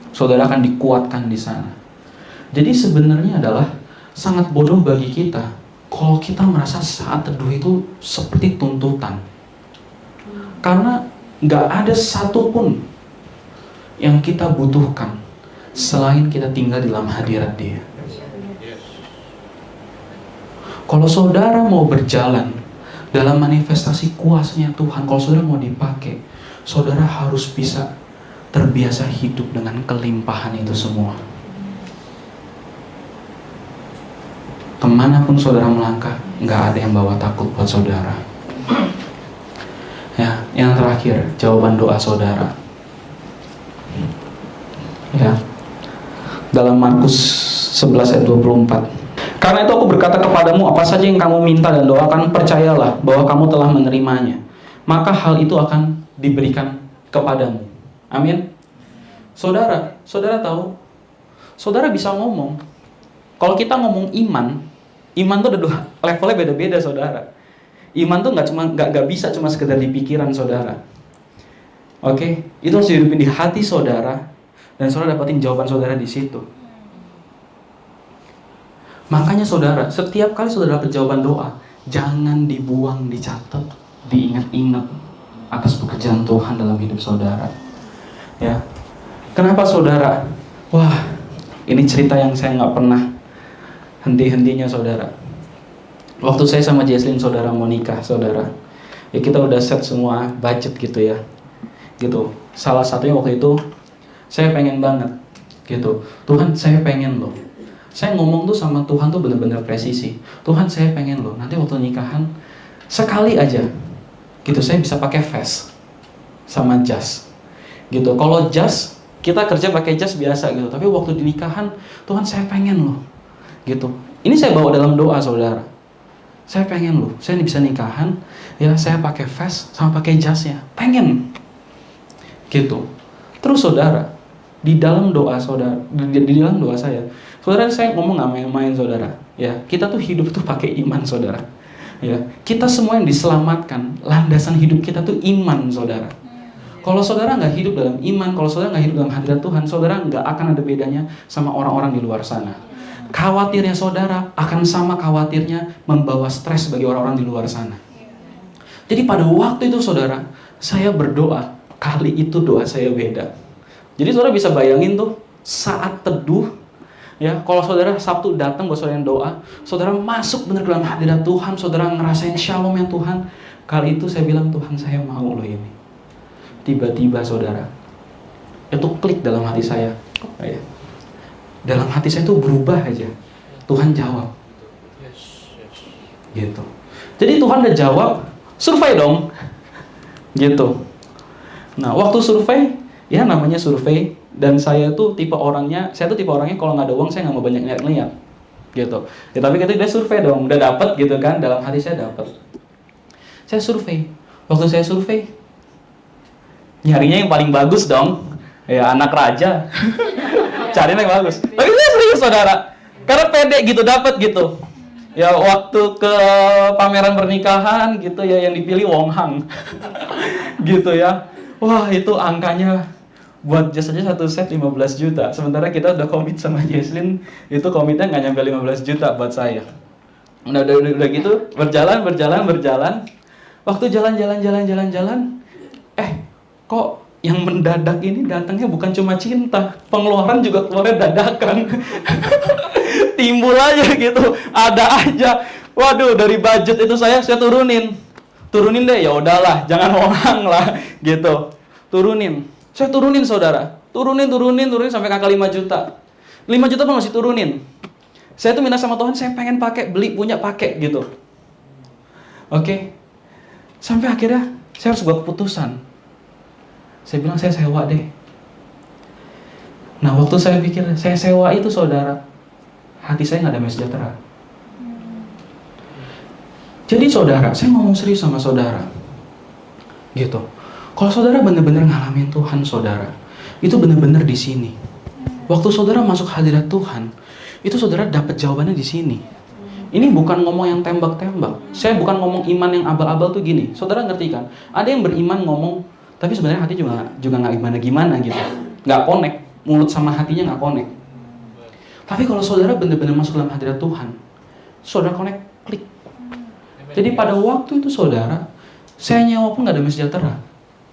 Saudara akan dikuatkan di sana. Jadi sebenarnya adalah sangat bodoh bagi kita kalau kita merasa saat teduh itu seperti tuntutan. Karena nggak ada satupun yang kita butuhkan selain kita tinggal di dalam hadirat Dia. Kalau saudara mau berjalan dalam manifestasi kuasanya Tuhan, kalau saudara mau dipakai, saudara harus bisa terbiasa hidup dengan kelimpahan itu semua. Kemanapun saudara melangkah, nggak ada yang bawa takut buat saudara. Ya, yang terakhir, jawaban doa saudara. Ya, dalam Markus 11 ayat 24. Karena itu aku berkata kepadamu, apa saja yang kamu minta dan doakan, percayalah bahwa kamu telah menerimanya, maka hal itu akan diberikan kepadamu. Amin. Saudara tahu, saudara bisa ngomong. Kalau kita ngomong iman tuh ada dua levelnya, beda-beda, saudara. Iman tuh nggak bisa cuma sekedar di pikiran saudara. Oke, itu harus dihidupin di hati saudara, dan saudara dapatin jawaban saudara di situ. Makanya saudara, setiap kali saudara dapat jawaban doa, jangan dibuang, dicatat, diingat-ingat atas pekerjaan Tuhan dalam hidup saudara. Ya, kenapa saudara? Wah, ini cerita yang saya nggak pernah henti-hentinya saudara. Waktu saya sama Jesslyn saudara mau nikah saudara, ya kita udah set semua budget gitu ya, gitu. Salah satunya waktu itu saya pengen banget, gitu. Tuhan, saya pengen loh. Saya ngomong tuh sama Tuhan tuh benar-benar presisi. Tuhan, saya pengen loh, nanti waktu nikahan sekali aja gitu saya bisa pakai vest sama jas gitu. Kalau jas kita kerja pakai jas biasa gitu, tapi waktu di nikahan, Tuhan saya pengen loh gitu. Ini saya bawa dalam doa saudara. Saya pengen loh, saya bisa nikahan ya, saya pakai vest sama pakai jasnya, pengen gitu. Terus saudara, di dalam doa saudara, di dalam doa saya ngomong nggak main-main saudara. Ya, kita tuh hidup tuh pakai iman saudara. Ya, kita semua yang diselamatkan, landasan hidup kita tuh iman saudara. Kalau saudara nggak hidup dalam iman, kalau saudara nggak hidup dalam hadirat Tuhan, saudara nggak akan ada bedanya sama orang-orang di luar sana. Khawatirnya saudara akan sama khawatirnya membawa stres bagi orang-orang di luar sana. Jadi pada waktu itu saudara, saya berdoa, kali itu doa saya beda. Jadi saudara bisa bayangin tuh, saat teduh, ya, kalau saudara Sabtu datang buat saudara yang doa, saudara masuk benar dalam hadirat Tuhan, saudara ngerasain shalom yang Tuhan. Kali itu saya bilang, Tuhan saya mau loh ini. Tiba-tiba saudara, itu klik dalam hati saya. Dalam hati saya itu berubah aja. Tuhan jawab. Gitu. Jadi Tuhan udah jawab, survei dong. Gitu. Nah, waktu survei, ya namanya survei, dan saya tuh tipe orangnya kalau nggak ada uang saya nggak mau banyak lihat-lihat. Gitu. Ya, tapi kita udah survei dong, udah dapet gitu kan, dalam hati saya dapet. Saya survei. Waktu saya survei, nyarinya yang paling bagus dong. Ya anak raja. Carinya yang bagus. Tapi saya serius saudara. Karena pede gitu, dapet gitu. Ya waktu ke pameran pernikahan gitu ya, yang dipilih Wong Hang. Gitu ya. Wah itu angkanya buat jas aja satu set 15 juta. Sementara kita udah komit sama Jesslyn, itu komitnya nggak nyampe 15 juta buat saya. Udah gitu, berjalan. Waktu jalan, kok yang mendadak ini datangnya bukan cuma cinta, pengeluaran juga keluarnya dadakan. Timbul aja gitu, ada aja. Waduh, dari budget itu saya turunin deh, ya udahlah, jangan orang lah gitu. Saya turunin saudara, turunin sampai kakak 5 juta. 5 juta pun masih turunin. Saya tuh minta sama Tuhan, saya pengen punya pakai gitu. Oke. Sampai akhirnya saya harus buat keputusan. Saya bilang saya sewa deh. Nah waktu saya pikir saya sewa itu saudara, hati saya nggak damai sejahtera. Jadi saudara, saya ngomong serius sama saudara. Gitu. Kalau saudara benar-benar ngalamin Tuhan saudara, itu benar-benar di sini. Waktu saudara masuk hadirat Tuhan, itu saudara dapat jawabannya di sini. Ini bukan ngomong yang tembak-tembak. Saya bukan ngomong iman yang abal-abal tuh gini. Saudara ngerti kan? Ada yang beriman ngomong, tapi sebenarnya hati juga nggak gimana-gimana gitu. Nggak connect. Mulut sama hatinya nggak connect. Tapi kalau saudara benar-benar masuk dalam hadirat Tuhan, saudara connect, klik. Jadi pada waktu itu saudara, saya nyawa pun nggak damai sejahtera.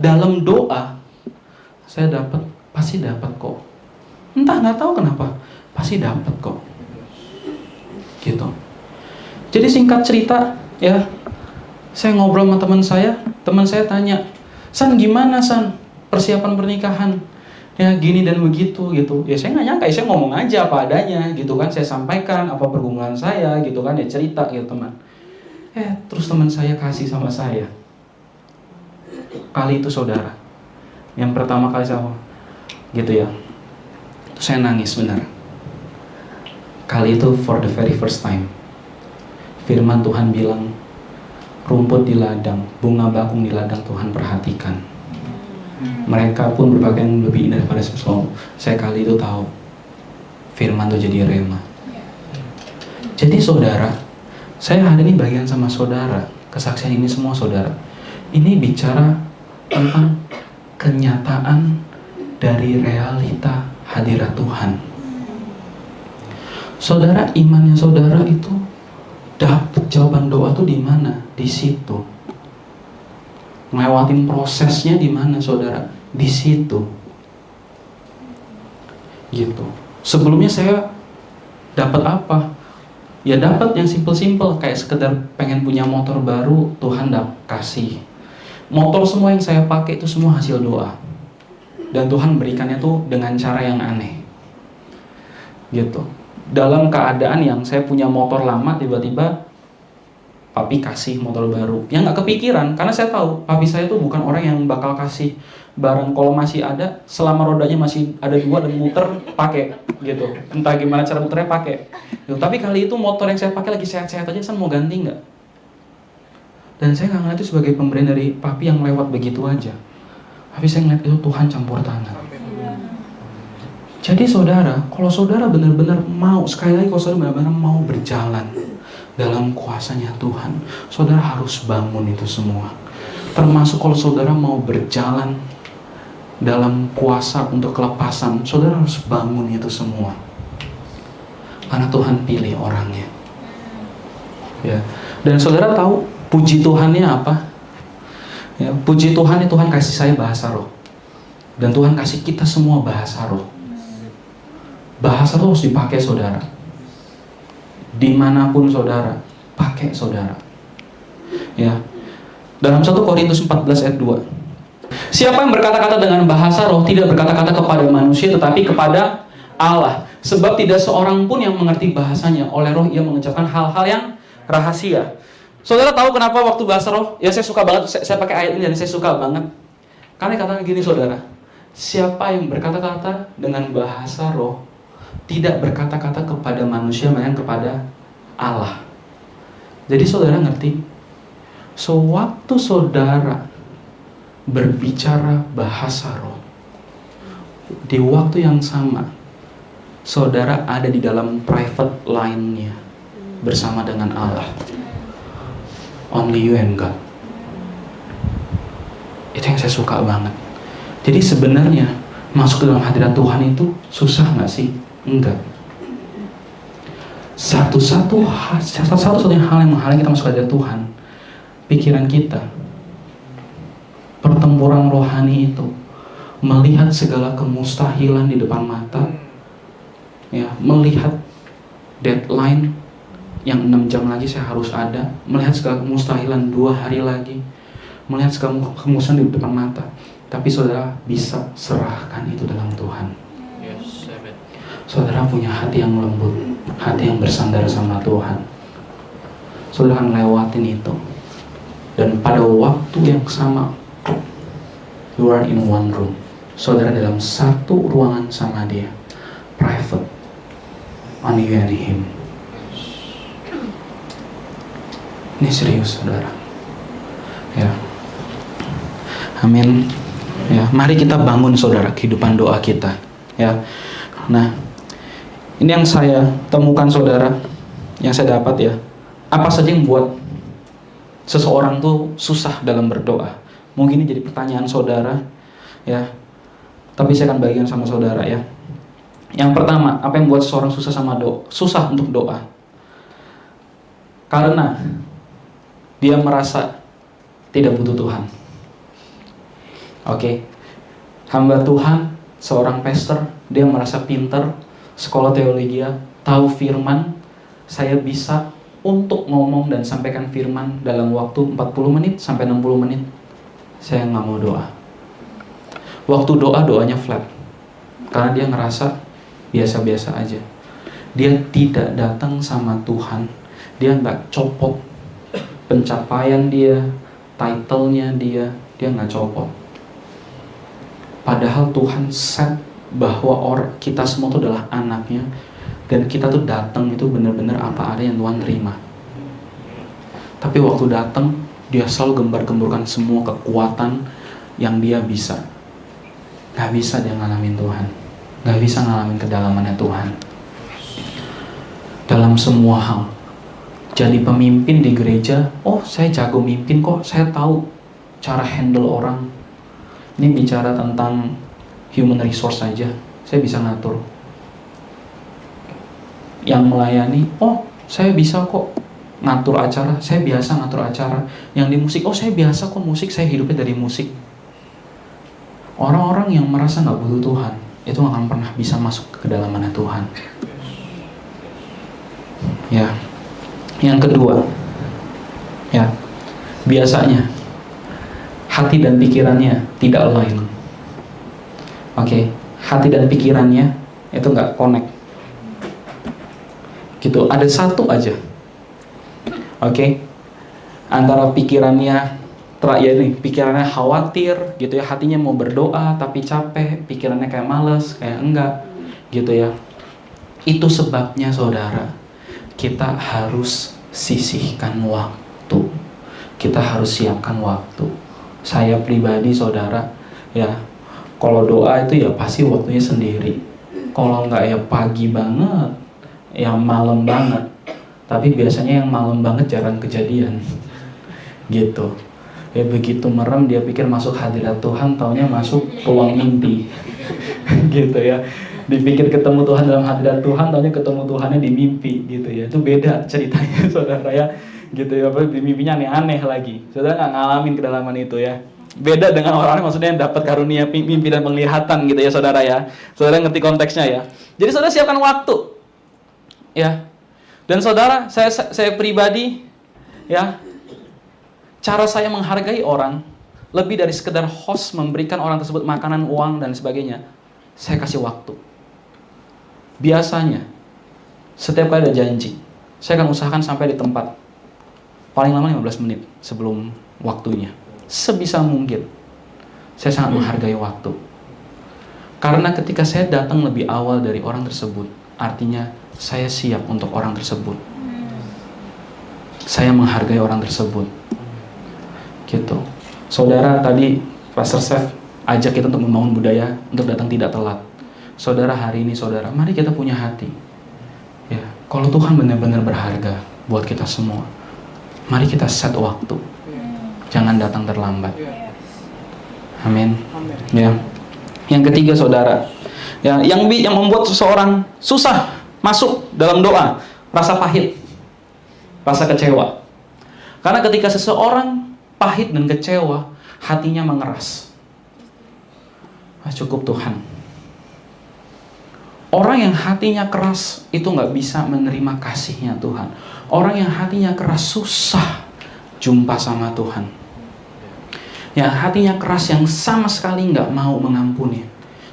Dalam doa, saya pasti dapat kok. Entah nggak tahu kenapa, pasti dapat kok. Gitu. Jadi singkat cerita, ya, saya ngobrol sama teman saya tanya, San gimana San persiapan pernikahan? Ya gini dan begitu gitu. Ya saya nggak nyangka, saya ngomong aja apa adanya gitu kan. Saya sampaikan apa pergumulan saya gitu kan, ya cerita gitu teman. Terus teman saya kasih sama saya. Kali itu saudara, yang pertama kali sama gitu ya. Terus saya nangis benar. Kali itu for the very first time. Firman Tuhan bilang, rumput di ladang, bunga bakung di ladang Tuhan perhatikan. Mereka pun berpakaian lebih indah daripada sebelum. Saya kali itu tahu firman itu jadi rema. Jadi saudara, saya hari ini bagian sama saudara. Kesaksian ini semua saudara, ini bicara tentang kenyataan dari realita hadirat Tuhan. Saudara, imannya saudara itu dapat jawaban doa tuh di mana? Di situ. Ngelewatin prosesnya di mana saudara? Di situ. Gitu. Sebelumnya saya dapat apa? Ya dapat yang simple-simple, kayak sekedar pengen punya motor baru, Tuhan kasih. Motor semua yang saya pakai itu semua hasil doa. Dan Tuhan berikannya tuh dengan cara yang aneh. Gitu. Dalam keadaan yang saya punya motor lama, tiba-tiba papi kasih motor baru. Yang nggak kepikiran, karena saya tahu papi saya tuh bukan orang yang bakal kasih barang kalau masih ada, selama rodanya masih ada 2 dan muter, pakai gitu. Entah gimana cara muternya pakai. Gitu. Tapi kali itu motor yang saya pakai lagi sehat-sehat aja, saya mau ganti nggak? Dan saya nggak ngeliat itu sebagai pemberian dari papi yang lewat begitu aja. Tapi saya ngeliat itu Tuhan campur tangan. Jadi saudara, kalau saudara benar-benar mau, sekali lagi kalau saudara benar-benar mau berjalan dalam kuasanya Tuhan, saudara harus bangun itu semua. Termasuk kalau saudara mau berjalan dalam kuasa untuk kelepasan, saudara harus bangun itu semua. Karena Tuhan pilih orangnya. Ya. Dan saudara tahu puji Tuhannya apa? Ya, puji Tuhan, Tuhan kasih saya bahasa roh. Dan Tuhan kasih kita semua bahasa roh. Bahasa roh harus dipakai saudara. Dimanapun saudara, pakai saudara. Ya, Dalam 1 Korintus 14 ayat 2. Siapa yang berkata-kata dengan bahasa roh tidak berkata-kata kepada manusia tetapi kepada Allah. Sebab tidak seorang pun yang mengerti bahasanya. Oleh roh ia mengucapkan hal-hal yang rahasia. Saudara tahu kenapa waktu bahasa roh? Ya saya suka banget, saya pakai ayat ini dan saya suka banget. Karena katakan gini saudara. Siapa yang berkata-kata dengan bahasa roh tidak berkata-kata kepada manusia, melainkan kepada Allah. Jadi saudara ngerti? Sewaktu saudara berbicara bahasa roh, di waktu yang sama saudara ada di dalam private line-nya bersama dengan Allah. Only you and God. Itu yang saya suka banget. Jadi sebenarnya masuk ke dalam hadirat Tuhan itu susah nggak sih? Enggak. Satu-satunya hal yang menghalangi kita masuk ke hadirat Tuhan, pikiran kita. Pertempuran rohani itu melihat segala kemustahilan di depan mata, ya, melihat deadline yang 6 jam lagi saya harus ada, melihat segala kemustahilan 2 hari lagi, melihat segala kemustahilan di depan mata. Tapi saudara bisa serahkan itu dalam Tuhan. Saudara punya hati yang lembut, hati yang bersandar sama Tuhan. Saudara akan lewatin itu. Dan pada waktu yang sama, you are in one room. Saudara dalam satu ruangan sama dia, private, only you and him. Ini serius saudara. Ya, amin. Ya, mari kita bangun saudara kehidupan doa kita. Ya, nah ini yang saya temukan saudara, yang saya dapat ya. Apa saja yang buat seseorang tuh susah dalam berdoa? Mungkin ini jadi pertanyaan saudara, ya. Tapi saya akan bagikan sama saudara ya. Yang pertama, apa yang buat seseorang susah untuk doa? Karena dia merasa tidak butuh Tuhan. Oke. Hamba Tuhan, seorang pastor, dia merasa pintar, sekolah teologi, tahu firman, saya bisa untuk ngomong dan sampaikan firman dalam waktu 40 menit sampai 60 menit. Saya nggak mau doa. Waktu doanya flat. Karena dia ngerasa biasa-biasa aja. Dia tidak datang sama Tuhan. Dia nggak copot pencapaian dia, title-nya dia nggak copot. Padahal Tuhan set bahwa kita semua itu adalah anaknya. Dan kita tuh datang itu benar-benar apa ada yang Tuhan terima. Tapi waktu datang, dia selalu gembar-gemburkan semua kekuatan yang dia bisa. Gak bisa dia ngalamin Tuhan. Gak bisa ngalamin kedalamannya Tuhan. Dalam semua hal. Jadi pemimpin di gereja, oh saya jago mimpin kok, saya tahu cara handle orang. Ini bicara tentang human resource saja, saya bisa ngatur. Yang melayani, oh saya bisa kok ngatur acara, saya biasa ngatur acara. Yang di musik, oh saya biasa kok musik, saya hidupnya dari musik. Orang-orang yang merasa gak butuh Tuhan, itu gak akan pernah bisa masuk ke kedalamannya Tuhan. Ya. Yang kedua, ya, biasanya hati dan pikirannya tidak align. Oke, hati dan pikirannya itu nggak connect. Gitu, ada satu aja. Oke, antara pikirannya pikirannya khawatir, gitu ya, hatinya mau berdoa tapi capek, pikirannya kayak males, kayak enggak, gitu ya. Itu sebabnya saudara, kita harus sisihkan waktu. Kita harus siapkan waktu. Saya pribadi saudara, ya, kalau doa itu ya pasti waktunya sendiri. Kalau enggak ya pagi banget, yang malam banget. Tapi biasanya yang malam banget jarang kejadian. Gitu. Ya begitu merem dia pikir masuk hadirat Tuhan, taunya masuk peluang mimpi. Gitu ya. Dipikir ketemu Tuhan dalam hadirat Tuhan, taunya ketemu Tuhannya di mimpi, gitu ya. Itu beda ceritanya saudara ya, gitu ya. Di mimpinya aneh-aneh lagi. Saudara nggak ngalamin kedalaman itu ya. Beda dengan orang-orang maksudnya yang dapat karunia mimpi dan penglihatan, gitu ya saudara ya. Saudara ngerti konteksnya ya. Jadi saudara siapkan waktu, ya. Dan saudara, saya pribadi, ya, cara saya menghargai orang, lebih dari sekedar host memberikan orang tersebut makanan, uang, dan sebagainya. Saya kasih waktu. Biasanya, setiap kali ada janji, saya akan usahakan sampai di tempat paling lama 15 menit sebelum waktunya. Sebisa mungkin. Saya sangat menghargai waktu. Karena ketika saya datang lebih awal dari orang tersebut, artinya saya siap untuk orang tersebut. Saya menghargai orang tersebut. Gitu. Saudara, tadi Pastor Chef ajak kita untuk membangun budaya untuk datang tidak telat. Saudara, hari ini saudara, mari kita punya hati. Ya, kalau Tuhan benar-benar berharga buat kita semua, mari kita set waktu. Jangan datang terlambat. Amin. Ya. Yang ketiga, saudara, ya, yang membuat seseorang susah masuk dalam doa, rasa pahit, rasa kecewa. Karena ketika seseorang pahit dan kecewa, hatinya mengeras. Cukup Tuhan. Orang yang hatinya keras itu nggak bisa menerima kasihnya Tuhan. Orang yang hatinya keras susah jumpa sama Tuhan. Yang hatinya keras, yang sama sekali nggak mau mengampuni,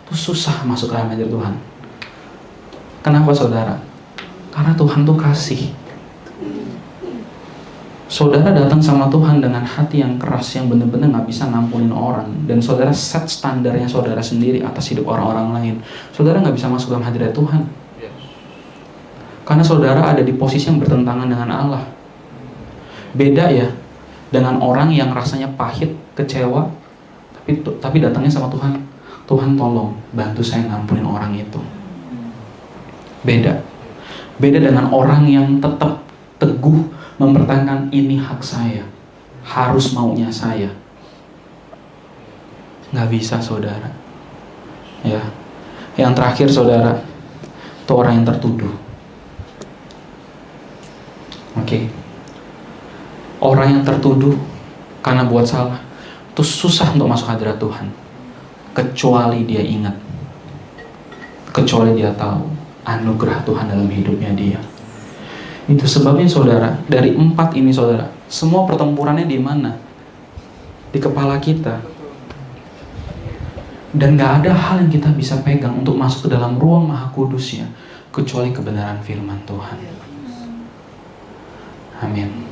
itu susah masuk ke dalam hadirat Tuhan. Kenapa saudara? Karena Tuhan tuh kasih. Saudara datang sama Tuhan dengan hati yang keras, yang benar-benar nggak bisa ngampunin orang, dan saudara set standarnya saudara sendiri atas hidup orang-orang lain, saudara nggak bisa masuk dalam hadirat Tuhan. Karena saudara ada di posisi yang bertentangan dengan Allah. Beda ya dengan orang yang rasanya pahit, kecewa, tapi datangnya sama Tuhan. Tuhan tolong bantu saya ngampunin orang itu. Beda dengan orang yang tetap teguh mempertahankan ini hak saya, harus maunya saya. Nggak bisa saudara. Ya, yang terakhir saudara, itu orang yang tertuduh. Oke. Orang yang tertuduh karena buat salah, itu susah untuk masuk hadirat Tuhan. Kecuali dia ingat, kecuali dia tahu anugerah Tuhan dalam hidupnya dia. Itu sebabnya saudara, dari 4 ini saudara, semua pertempurannya di mana? Di kepala kita. Dan gak ada hal yang kita bisa pegang untuk masuk ke dalam ruang maha kudusnya, kecuali kebenaran firman Tuhan. Amin.